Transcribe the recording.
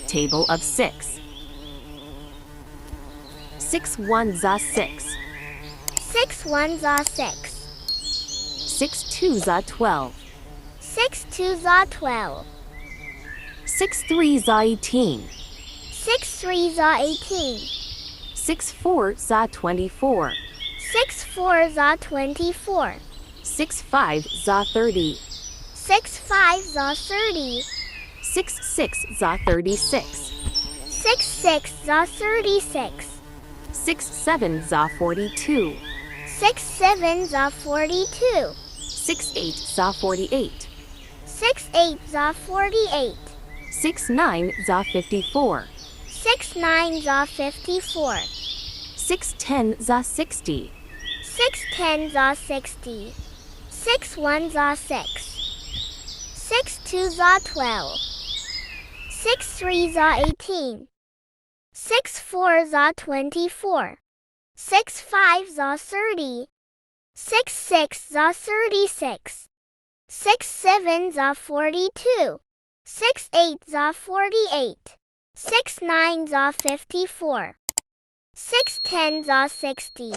table of 6. 6 ones are 6. 6 ones are 6. 6 twos are 12. 6 twos are 12. 6 threes are 18. 6 threes are 18. 6 fours are 24. 6 fours are 24. 6 fives are 30. 6 fives are 30. 6 sixes are 36. 6 sixes are 36. 6 sevens are 42. 6 sevens are 42. 6 eights are 48. 6 eights are 48. 6 nines are 54. 6 nines are 54. 6 tens are 60. 6 tens are 60. 6 ones are 6. 6 twos are 12. 6 threes are 18. 6 fours are 24. 6 fives are 30. 6 sixes are 36. 6 sevens are 42. 6 eights are 48. 6 nines are 54. 6 tens are 60.